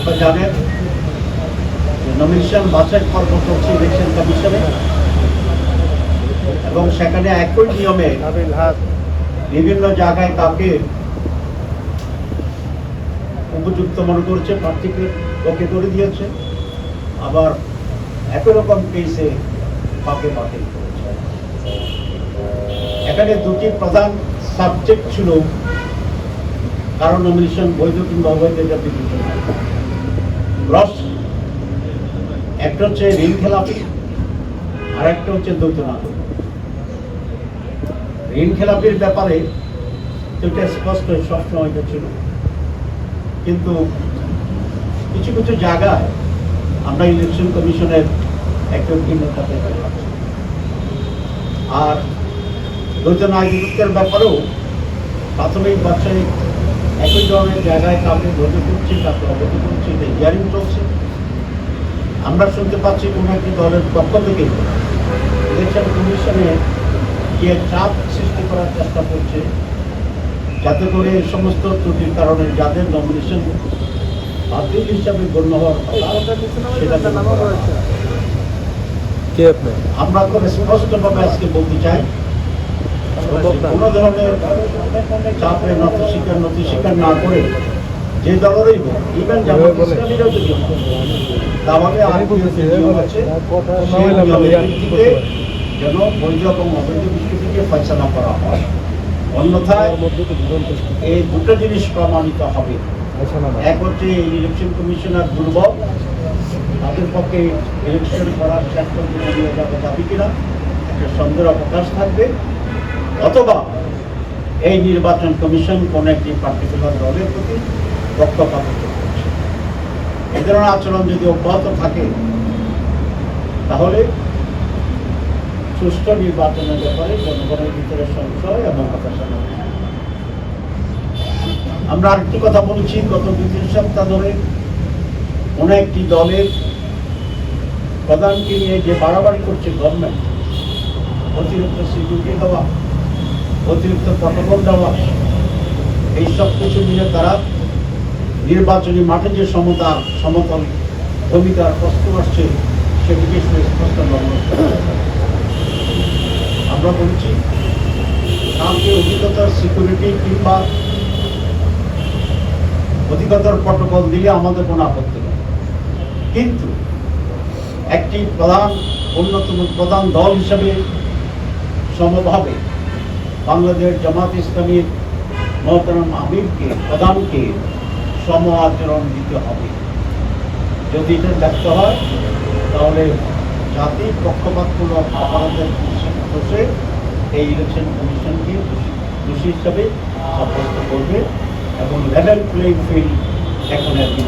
আপনারা জানেন নমিনেশন বাছাই পর্ব চলছে ইলেকশন কমিশনে, এবং সেখানে একই নিয়মে বিভিন্ন জায়গায় কাউকে উপযুক্ত মনে করছে, প্রার্থীকে ওকে করে দিয়েছে, আবার একই রকম কেসে কাউকে বাতিল করেছে। এখানে দুটি প্রধান সাবজেক্ট ছিল কারো নমিনেশন বৈধ কিংবা অবৈধ, এটা বিবেচনা। একটা হচ্ছে ঋণ খেলাপি, আর একটা হচ্ছে দ্বৈত নাটক। ঋণ খেলাপির ব্যাপারে এটা স্পষ্ট সবসময় ছিল, কিন্তু কিছু কিছু জায়গায় আমরা ইলেকশন কমিশনের একটা ভিন্নতা দেখতে পাচ্ছি। আর দ্বৈত নাগরিকত্বের ব্যাপারেও প্রাথমিক বাছাই একই ধরনের জায়গায় কাউকে বৈধ করছে, কাউকে অবৈধ করছে, এটা হিয়ারিং চলছে। আমরা শুনতে পাচ্ছি কোনো একটি দলের পক্ষ থেকে ইলেকশন কমিশনে যে চাপ সৃষ্টি করার চেষ্টা করছে, যাতে করে এই সমস্ত ত্রুটির কারণে যাদের নমিনেশন বাতিল হিসাবে গণ্য হওয়ার সেটা আমরা খুব স্পষ্টভাবে আজকে বলতে চাই, কোনো ধরনের চাপে নথি স্বীকার না করে যে দলেরই হোক, ইভেন জামাত ইসলামীরাও যদি তাহলে যেন বৈধ এবং অবৈধ বিষয়টিকে ফয়সালা করা হয়। অন্যথায় এই দুটো জিনিস প্রমাণিত হবে। এক হচ্ছে ইলেকশন কমিশনার দুর্বল, তাদের পক্ষে ইলেকশন করার চেষ্টা নিয়ে যাবে কিনা একটা সন্দেহ অবকাশ থাকবে, অথবা এই নির্বাচন কমিশন কোন একটি পার্টিকুলার দলের প্রতি পক্ষপাতিত্ব করছে। এই ধরনের আচরণ যদি অব্যাহত থাকে তাহলে সুষ্ঠু নির্বাচনের ব্যাপারে জনগণের ভিতরে সংশয় এবং হতাশা। আমরা আরেকটি কথা বলেছি, গত ২-৩ সপ্তাহ ধরে কোন একটি দলের প্রধানকে নিয়ে যে বাড়াবাড়ি করছে গভর্নমেন্ট, অতিরিক্ত সিকিউরিটি দেওয়া, অতিরিক্ত প্রটোকল দেওয়া, এই সব কিছু মিলে তারা নির্বাচনী মাঠে যে সমতল ভূমিকার প্রশ্ন আসছে সেটিকে স্পষ্ট লঙ্ঘন করে। আমরা বলছি কাউকে অধিকতর সিকিউরিটি কিংবা অধিকতর প্রটোকল দিলে আমাদের কোনো আপত্তি নেই, কিন্তু একটি প্রধান দল হিসেবে সমভাবে বাংলাদেশ জামাত ইসলামীর মহতারাম আমিরকে, প্রধানকে সম আচরণ দিতে হবে। যদি এটা ব্যর্থ হয় তাহলে জাতি পক্ষপাতমূলক অপরাধের দোষে এই ইলেকশন কমিশনকে দোষী হিসাবে সাব্যস্ত করবে এবং লেভেল প্লেইং ফিল্ড এখন একদিন